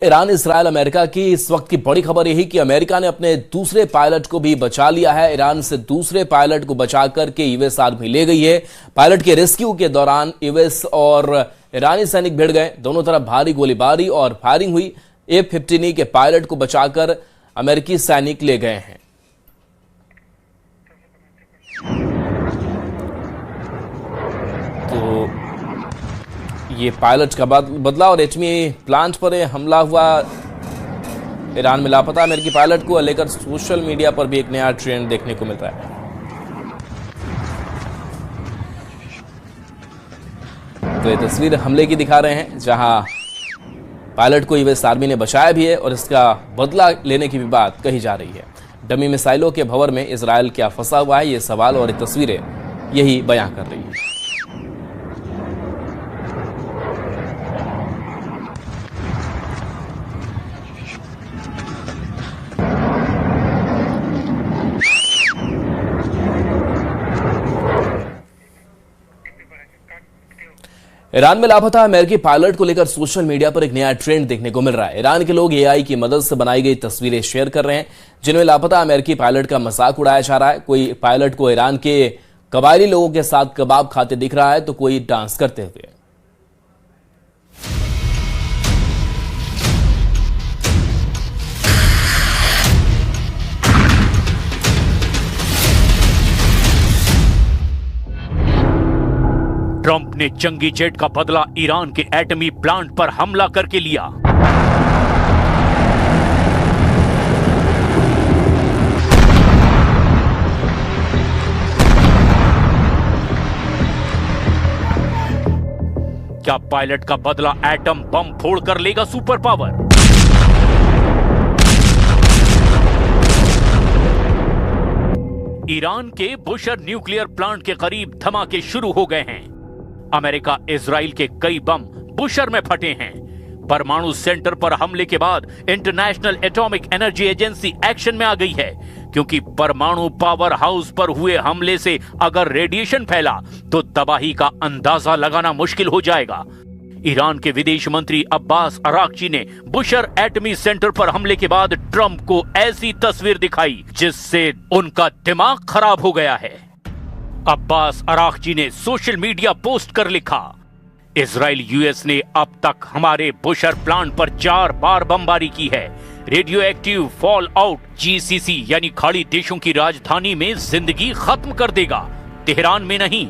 Iran, Israel, America की इस वक्त की बड़ी खबर यही कि अमेरिका ने अपने दूसरे पायलट को भी बचा लिया है। ईरान से दूसरे पायलट को बचा करके यूएस आर्मी ले गई है। पायलट के रेस्क्यू के दौरान यूएस और ईरानी सैनिक भिड़ गए। दोनों तरफ भारी गोलीबारी और फायरिंग हुई। F-15 के पायलट को बचाकर अमेरिकी सैनिक ले गए हैं। तो ये पायलट का बदला और एटमी प्लांट पर हमला हुआ। ईरान में लापता अमेरिकी पायलट को लेकर सोशल मीडिया पर भी एक नया ट्रेंड देखने को मिल रहा है। तो ये तस्वीर हमले की दिखा रहे हैं, जहां पायलट को यूएस आर्मी ने बचाया भी है और इसका बदला लेने की भी बात कही जा रही है। डमी मिसाइलों के भंवर में इजरायल क्या फंसा हुआ है, ये सवाल और ये तस्वीरें यही बयां कर रही है। ईरान में लापता अमेरिकी पायलट को लेकर सोशल मीडिया पर एक नया ट्रेंड देखने को मिल रहा है। ईरान के लोग एआई की मदद से बनाई गई तस्वीरें शेयर कर रहे हैं, जिनमें लापता अमेरिकी पायलट का मजाक उड़ाया जा रहा है। कोई पायलट को ईरान के कबायली लोगों के साथ कबाब खाते दिख रहा है, तो कोई डांस करते हुए। ट्रंप ने जंगी जेट का बदला ईरान के एटमी प्लांट पर हमला करके लिया। क्या पायलट का बदला एटम बम फोड़कर लेगा सुपर पावर? ईरान के बुशर न्यूक्लियर प्लांट के करीब धमाके शुरू हो गए हैं। अमेरिका इजराइल के कई बम बुशर में फटे हैं। परमाणु सेंटर पर हमले के बाद international atomic energy agency action में आ गई है, क्योंकि परमाणु पावर हाउस पर हुए हमले से अगर रेडिएशन फैला तो तबाही का अंदाजा लगाना मुश्किल हो जाएगा। ईरान के विदेश मंत्री अब्बास अराक्ची ने बुशर एटमी सेंटर पर हमले के बाद ट्रंप को ऐसी तस्वीर दिखाई जिससे उनका दिमाग खराब हो गया है। अब्बास अराक्ची ने सोशल मीडिया पोस्ट कर लिखा, इजराइल यूएस ने अब तक हमारे बुशर प्लांट पर 4 बार बमबारी की है। Radio active fall out GCC यानी खाड़ी देशों की राजधानी में जिंदगी खत्म कर देगा, तेहरान में नहीं।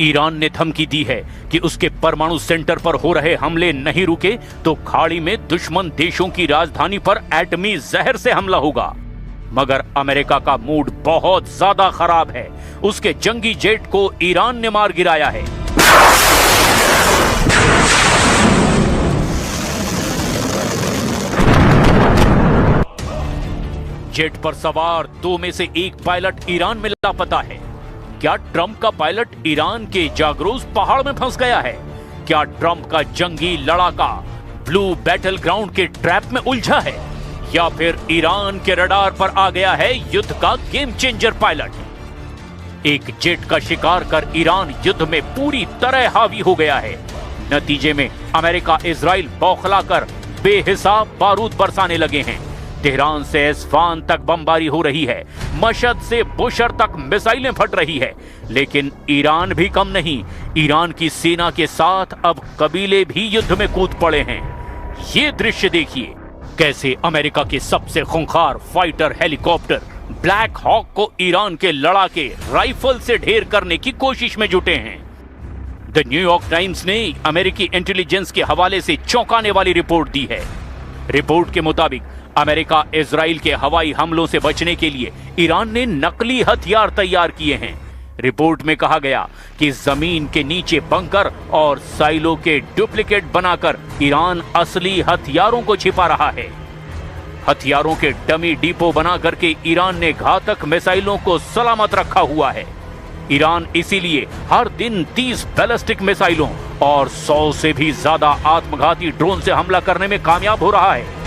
ईरान ने धमकी दी है कि उसके परमाणु सेंटर पर हो रहे हमले नहीं रुके तो खाड़ी में दुश्मन देशों की राजधानी पर एटमी जहर से हमला होगा। मगर अमेरिका का मूड बहुत ज्यादा खराब है। उसके जंगी जेट को ईरान ने मार गिराया है। जेट पर सवार 2 में से 1 पायलट ईरान में लापता है। क्या ट्रंप का पायलट ईरान के जागरोस पहाड़ में फंस गया है? क्या ट्रंप का जंगी लड़ाका ब्लू बैटल ग्राउंड के ट्रैप में उलझा है? या फिर ईरान के रडार पर आ गया है युद्ध का गेम चेंजर पायलट? एक जेट का शिकार कर ईरान युद्ध में पूरी तरह हावी हो गया है। नतीजे में अमेरिका इजराइल बौखलाकर बेहिसाब बारूद बरसाने लगे हैं। तेहरान से एस्फान तक बमबारी हो रही है। मशहद से बुशर तक मिसाइलें फट रही है। लेकिन ईरान भी कम नहीं। ईरान की सेना के साथ अब कबीले भी युद्ध में कूद पड़े हैं। ये दृश्य देखिए, कैसे अमेरिका के सबसे खूंखार फाइटर हेलीकॉप्टर ब्लैक हॉक को ईरान के लड़ाके राइफल से ढेर करने की कोशिश में जुटे हैं। द न्यूयॉर्क टाइम्स ने अमेरिकी इंटेलिजेंस के हवाले से चौंकाने वाली रिपोर्ट दी है। रिपोर्ट के मुताबिक अमेरिका इजराइल के हवाई हमलों से बचने के लिए ईरान ने नकली हथियार तैयार किए हैं। रिपोर्ट में कहा गया कि जमीन के नीचे बंकर और साइलो के डुप्लीकेट बनाकर ईरान असली हथियारों को छिपा रहा है। हथियारों के डमी डिपो बना करके ईरान ने घातक मिसाइलों को सलामत रखा हुआ है। ईरान इसीलिए हर दिन 30 बैलिस्टिक मिसाइलों और 100 से भी ज्यादा आत्मघाती ड्रोन से हमला करने में कामयाब हो रहा है।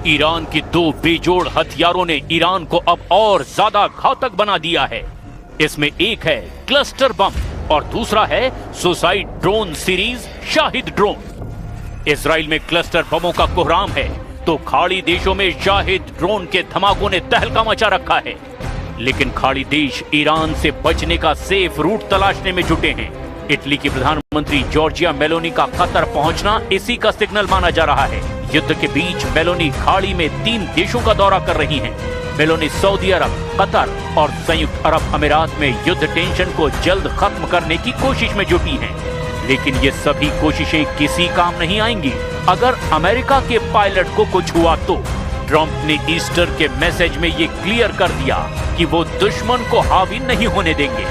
ईरान की 2 बेजोड़ हथियारों ने ईरान को अब और ज्यादा घातक बना दिया है। इसमें एक है क्लस्टर बम और दूसरा है suicide drone series Shahid drone. Israel में क्लस्टर बमों का कोहराम है तो खाड़ी देशों में शाहिद ड्रोन के धमाकों ने तहलका मचा रखा है। लेकिन खाड़ी देश ईरान से बचने का सेफ रूट तलाशने में जुटे हैं। इटली की प्रधानमंत्री जॉर्जिया मेलोनी का कतर पहुंचना इसी का सिग्नल माना जा रहा है। युद्ध के बीच मेलोनी खाड़ी में 3 देशों का दौरा कर रही हैं। मेलोनी सऊदी अरब, कतर और संयुक्त अरब अमीरात में युद्ध टेंशन को जल्द खत्म करने की कोशिश में जुटी हैं। लेकिन ये सभी कोशिशें किसी काम नहीं आएंगी अगर अमेरिका के पायलट को कुछ हुआ तो। ट्रंप ने ईस्टर के मैसेज में ये क्लियर कर दिया कि वो दुश्मन को हावी नहीं होने देंगे।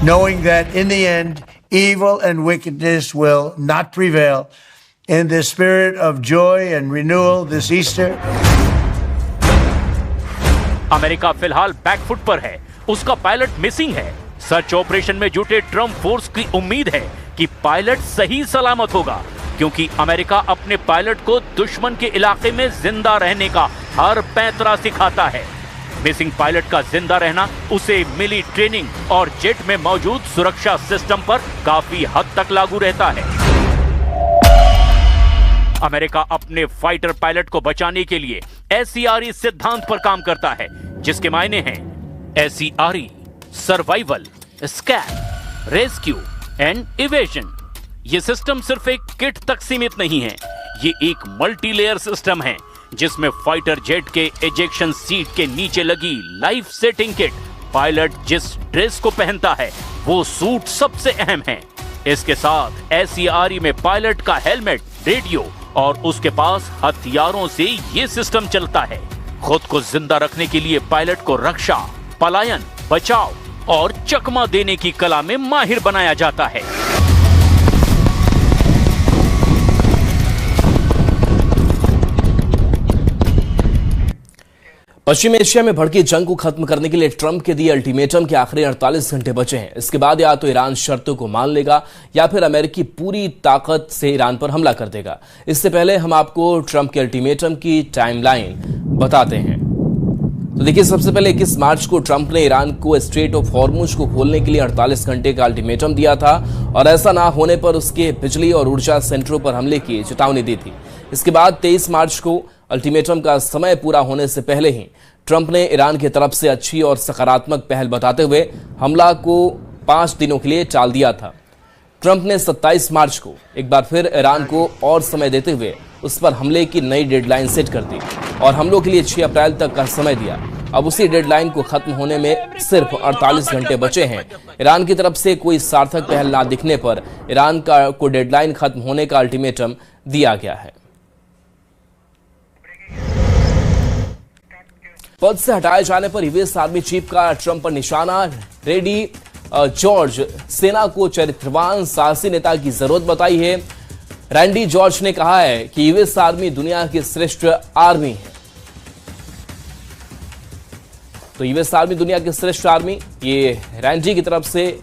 Knowing that in the end, evil and wickedness will not prevail, in the spirit of joy and renewal this Easter. America फिलहाल बैकफुट पर है, उसका पायलट मिसिंग है। सर्च ऑपरेशन में जुटे ट्रंप फोर्स की उम्मीद है कि पायलट सही सलामत होगा, क्योंकि अमेरिका अपने पायलट को दुश्मन के इलाके में जिंदा रहने का हर पैंतरा सिखाता है। मिसिंग पायलट का जिंदा रहना उसे मिली ट्रेनिंग और जेट में मौजूद सुरक्षा सिस्टम पर काफी हद तक लागू रहता है। अमेरिका अपने फाइटर पायलट को बचाने के लिए SCRE सिद्धांत पर काम करता है, जिसके मायने हैं SCRE survival, scan, rescue and evasion. ये सिस्टम सिर्फ एक किट तक सीमित नहीं है, ये एक मल्टीलेयर सिस्टम है जिसमें फाइटर जेट के एजेक्शन सीट के नीचे लगी लाइफ सेटिंग किट, पायलट जिस ड्रेस को पहनता है वो सूट सबसे अहम है। इसके साथ SCRE में पायलट का हेलमेट, रेडियो और उसके पास हथियारों से ये सिस्टम चलता है। खुद को जिंदा रखने के लिए पायलट को रक्षा, पलायन, बचाव और चकमा देने की कला में माहिर बनाया जाता है। पश्चिम एशिया में भड़की जंग को खत्म करने के लिए ट्रंप के दिए अल्टीमेटम के आखिरी 48 घंटे बचे हैं। इसके बाद या तो ईरान शर्तों को मान लेगा या फिर अमेरिकी पूरी ताकत से ईरान पर हमला कर देगा। इससे पहले हम आपको ट्रंप के अल्टीमेटम की टाइमलाइन बताते हैं। तो देखिए, सबसे पहले 21 मार्च को ट्रंप ने ईरान को स्ट्रेट ऑफ हॉर्मुज को खोलने के लिए 48 घंटे का अल्टीमेटम दिया था और ऐसा ना होने पर उसके बिजली और ऊर्जा सेंटरों पर हमले की चेतावनी दी थी। इसके बाद 23 मार्च को अल्टीमेटम का समय पूरा होने से पहले ही ट्रंप ने ईरान की तरफ से अच्छी और सकारात्मक पहल बताते हुए हमला को 5 दिनों के लिए टाल दिया था। ट्रंप ने 27 मार्च को एक बार फिर ईरान को और समय देते हुए उस पर हमले की नई डेडलाइन सेट कर दी और हमलों के लिए 6 अप्रैल तक का समय दिया। अब उसी डेडलाइन को खत्म होने में सिर्फ 48 घंटे बचे हैं। ईरान की तरफ से कोई सार्थक पहल ना दिखने पर ईरान को डेडलाइन खत्म होने का अल्टीमेटम दिया गया है। पद से हटाए जाने पर यूएस आर्मी चीफ का ट्रंप पर निशाना। रेडी जॉर्ज सेना को चरित्रवान साहसी नेता की जरूरत बताई है। रैंडी जॉर्ज ने कहा है कि यूएस आर्मी दुनिया की श्रेष्ठ आर्मी है। तो यूएस आर्मी दुनिया की श्रेष्ठ आर्मी, ये रैंडी की तरफ से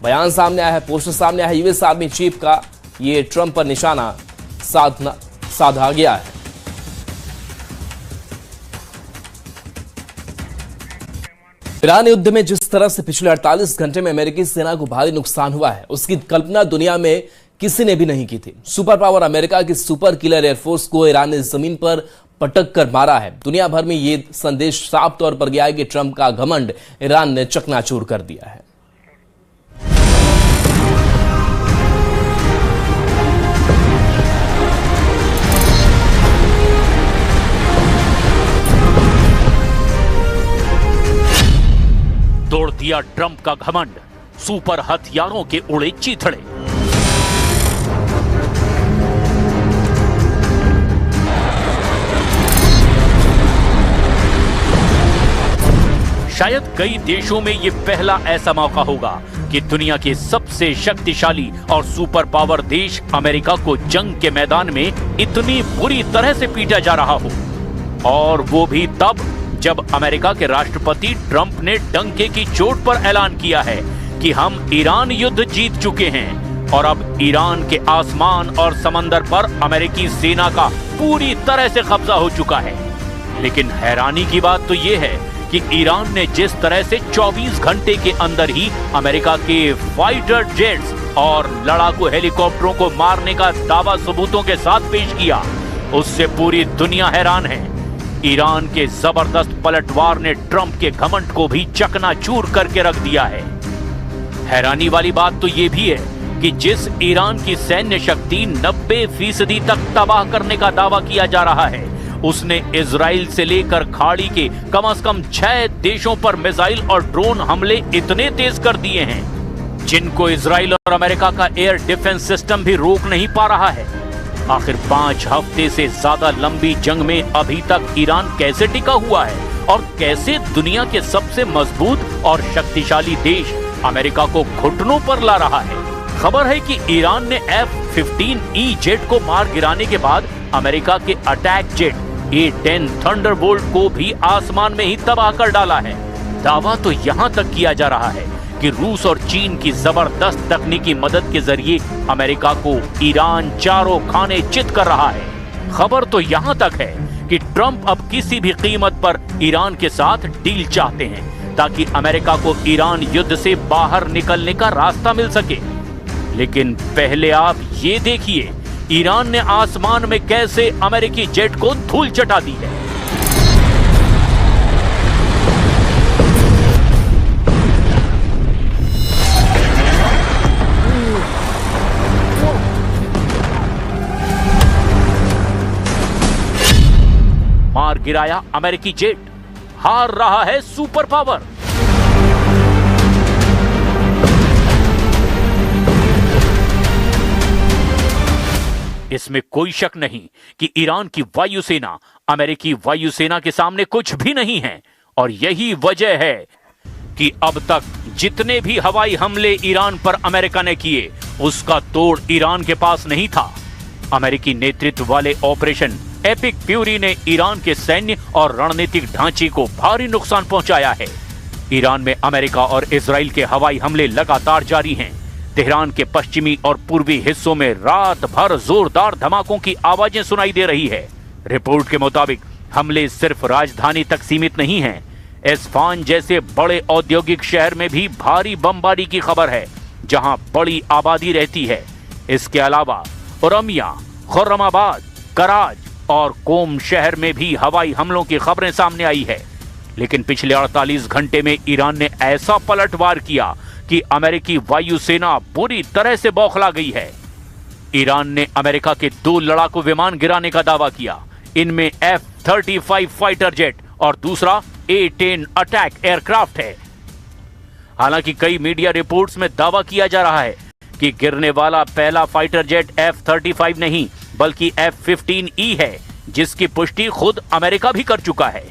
बयान सामने आया है, पोस्टर सामने आया है। यूएस आर्मी चीफ का ये ट्रंप पर निशाना साधा गया है। ईरान युद्ध में जिस तरह से पिछले 48 घंटे में अमेरिकी सेना को भारी नुकसान हुआ है, उसकी कल्पना दुनिया में किसी ने भी नहीं की थी। सुपर पावर अमेरिका की सुपर किलर एयरफोर्स को ईरान ने जमीन पर पटक कर मारा है। दुनिया भर में यह संदेश साफ तौर पर गया है कि ट्रंप का घमंड ईरान ने चकनाचूर कर दिया है। तोड़ दिया ट्रंप का घमंड, सुपर हथियारों के उड़े चीथड़े। शायद कई देशों में यह पहला ऐसा मौका होगा कि दुनिया के सबसे शक्तिशाली और सुपर पावर देश अमेरिका को जंग के मैदान में इतनी बुरी तरह से पीटा जा रहा हो, और वो भी तब जब अमेरिका के राष्ट्रपति ट्रंप ने डंके की चोट पर ऐलान किया है कि हम ईरान युद्ध जीत चुके हैं और अब ईरान के आसमान और समंदर पर अमेरिकी सेना का पूरी तरह से कब्जा हो चुका है। लेकिन हैरानी की बात तो यह है कि ईरान ने जिस तरह से 24 घंटे के अंदर ही अमेरिका के फाइटर जेट्स और लड़ाकू हेलीकॉप्टरों को मारने का दावा सबूतों के साथ पेश किया, उससे पूरी दुनिया हैरान है। ईरान के जबरदस्त पलटवार ने ट्रंप के घमंड को भी चकनाचूर करके रख दिया है। हैरानी वाली बात तो यह भी है कि जिस ईरान की सैन्य शक्ति 90% तक तबाह करने का दावा किया जा रहा है, उसने इजराइल से लेकर खाड़ी के कम से कम 6 देशों पर मिसाइल और ड्रोन हमले इतने तेज कर दिए हैं जिनको इजराइल और अमेरिका का एयर डिफेंस सिस्टम भी रोक नहीं पा रहा है। आखिर 5 हफ्ते से ज्यादा लंबी जंग में अभी तक ईरान कैसे टिका हुआ है और कैसे दुनिया के सबसे मजबूत और शक्तिशाली देश अमेरिका को घुटनों पर ला रहा है। खबर है कि ईरान ने F-15E जेट को मार गिराने के बाद अमेरिका के अटैक जेट A-10 थंडरबोल्ट को भी आसमान में ही तबाह कर डाला है। दावा तो यहां तक किया जा रहा है कि रूस और चीन की जबरदस्त तकनीकी मदद के जरिए अमेरिका को ईरान चारों खाने चित कर रहा है। खबर तो यहां तक है कि ट्रंप अब किसी भी कीमत पर ईरान के साथ डील चाहते हैं ताकि अमेरिका को ईरान युद्ध से बाहर निकलने का रास्ता मिल सके। लेकिन पहले आप ये देखिए ईरान ने आसमान में कैसे अमेरिकी जेट को धूल चटा दी है। मार गिराया अमेरिकी जेट, हार रहा है सुपर पावर। इसमें कोई शक नहीं कि ईरान की वायुसेना अमेरिकी वायुसेना के सामने कुछ भी नहीं है और यही वजह है कि अब तक जितने भी हवाई हमले ईरान पर अमेरिका ने किए उसका तोड़ ईरान के पास नहीं था। अमेरिकी नेतृत्व वाले ऑपरेशन एपिक फ्यूरी ने ईरान के सैन्य और रणनीतिक ढांचे को भारी नुकसान पहुंचाया है। ईरान में अमेरिका और इजराइल के हवाई हमले लगातार जारी हैं। तेहरान के पश्चिमी और पूर्वी हिस्सों में रात भर जोरदार धमाकों की आवाजें सुनाई दे रही है। रिपोर्ट के मुताबिक हमले सिर्फ राजधानी तक सीमित नहीं हैं। एस्फान जैसे बड़े औद्योगिक शहर में भी भारी बमबारी की खबर है, जहां बड़ी आबादी रहती है। इसके अलावा ओरमिया, खुर्रमाबाद, कराज और कोम शहर में भी हवाई हमलों की खबरें सामने आई है। लेकिन पिछले 48 घंटे में ईरान ने ऐसा पलटवार किया कि अमेरिकी वायुसेना बुरी तरह से बौखला गई है। ईरान ने अमेरिका के 2 लड़ाकू विमान गिराने का दावा किया। इनमें F-35 फाइटर जेट और दूसरा A-10 अटैक एयरक्राफ्ट है। हालांकि कई मीडिया रिपोर्ट्स में दावा किया जा रहा है कि गिरने वाला पहला फाइटर जेट F-35 नहीं बल्कि F-15E है, जिसकी पुष्टि खुद अमेरिका भी कर चुका है।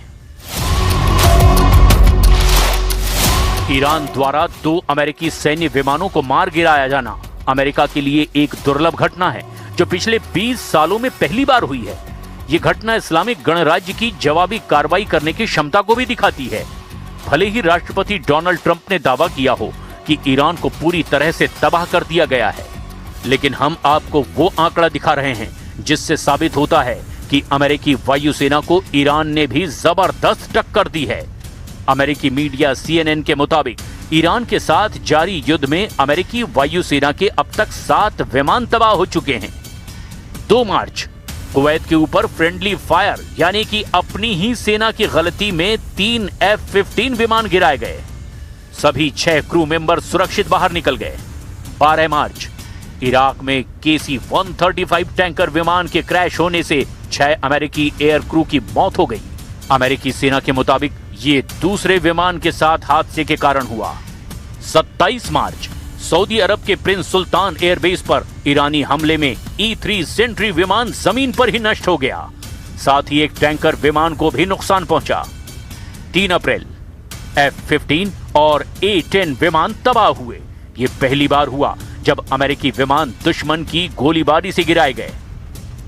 ईरान द्वारा 2 अमेरिकी सैन्य विमानों को मार गिराया जाना अमेरिका के लिए एक दुर्लभ घटना है, जो पिछले 20 सालों में पहली बार हुई है। यह घटना इस्लामिक गणराज्य की जवाबी कार्रवाई करने की क्षमता को भी दिखाती है। भले ही राष्ट्रपति डोनाल्ड ट्रंप ने दावा किया हो कि ईरान को पूरी तरह से तबाह कर दिया गया है, लेकिन हम आपको वो आंकड़ा दिखा रहे हैं जिससे साबित होता है कि अमेरिकी वायुसेना को ईरान ने भी जबरदस्त टक्कर दी है। अमेरिकी मीडिया CNN के मुताबिक ईरान के साथ जारी युद्ध में अमेरिकी वायुसेना के अब तक 7 विमान तबाह हो चुके हैं। 2 मार्च कुवैत के ऊपर फ्रेंडली फायर यानी कि अपनी ही सेना की गलती में 3 F-15 विमान गिराए गए। सभी 6 क्रू मेंबर सुरक्षित बाहर निकल गए। 12 मार्च इराक में KC-135 टैंकर विमान के क्रैश होने से 6 अमेरिकी एयर क्रू की मौत हो गई। अमेरिकी सेना के मुताबिक ये दूसरे विमान के साथ हादसे के कारण हुआ। 27 मार्च सऊदी अरब के प्रिंस सुल्तान एयरबेस पर ईरानी हमले में E-3 सेंट्री विमान जमीन पर ही नष्ट हो गया। साथ ही एक टैंकर विमान को भी नुकसान पहुंचा। 3 अप्रैल F-15 और A-10 विमान तबाह हुए। ये पहली बार हुआ जब अमेरिकी विमान दुश्मन की गोलीबारी से गिराए गए।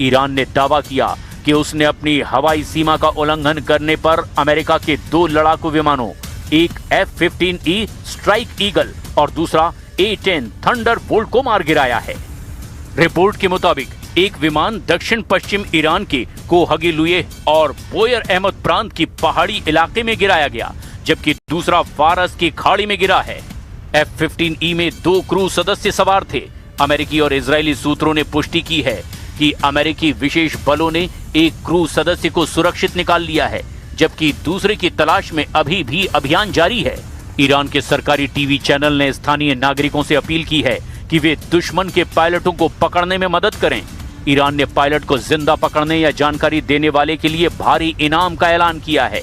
ईरान ने दावा किया कि उसने अपनी हवाई सीमा का उल्लंघन करने पर अमेरिका के 2 लड़ाकू विमानों, एक F-15E स्ट्राइक ईगल और दूसरा A-10 थंडरबोल्ट को मार गिराया है। रिपोर्ट के मुताबिक एक विमान दक्षिण पश्चिम ईरान के कोहगीलुए और बोयर अहमद प्रांत की पहाड़ी इलाके में गिराया गया, जबकि दूसरा फारस की खाड़ी में गिरा है। F-15E में 2 क्रू सदस्य सवार थे। अमेरिकी और इजरायली सूत्रों ने पुष्टि की है कि अमेरिकी विशेष बलों ने एक क्रू सदस्य को सुरक्षित निकाल लिया है, जबकि दूसरे की तलाश में अभी भी अभियान जारी है। ईरान के सरकारी टीवी चैनल ने स्थानीय नागरिकों से अपील की है कि वे दुश्मन के पायलटों को पकड़ने में मदद करें। ईरान ने पायलट को जिंदा पकड़ने या जानकारी देने वाले के लिए भारी इनाम का ऐलान किया है।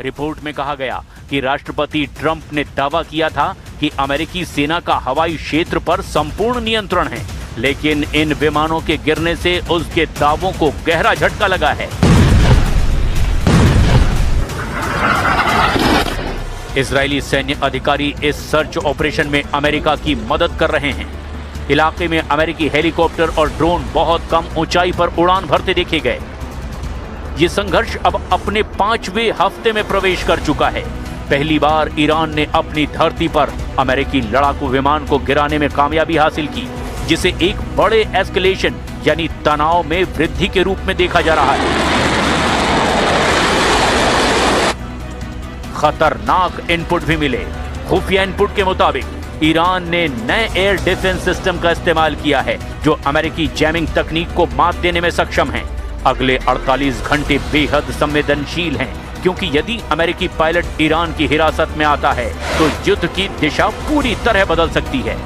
रिपोर्ट में कहा गया कि राष्ट्रपति ट्रंप ने दावा किया था कि अमेरिकी सेना का हवाई क्षेत्र पर संपूर्ण नियंत्रण है, लेकिन इन विमानों के गिरने से उसके दावों को गहरा झटका लगा है। इजरायली सैन्य अधिकारी इस सर्च ऑपरेशन में अमेरिका की मदद कर रहे हैं। इलाके में अमेरिकी हेलीकॉप्टर और ड्रोन बहुत कम ऊंचाई पर उड़ान भरते देखे गए। ये संघर्ष अब अपने 5वें हफ्ते में प्रवेश कर चुका है। पहली बार ईरान ने अपनी धरती पर अमेरिकी लड़ाकू विमान को गिराने में कामयाबी हासिल की, जिसे एक बड़े एस्केलेशन यानी तनाव में वृद्धि के रूप में देखा जा रहा है। खतरनाक इनपुट भी मिले। खुफिया इनपुट के मुताबिक ईरान ने नए एयर डिफेंस सिस्टम का इस्तेमाल किया है, जो अमेरिकी जैमिंग तकनीक को मात देने में सक्षम है। अगले 48 घंटे बेहद संवेदनशील हैं, क्योंकि यदि अमेरिकी पायलट ईरान की हिरासत में आता है तो युद्ध की दिशा पूरी तरह बदल सकती है।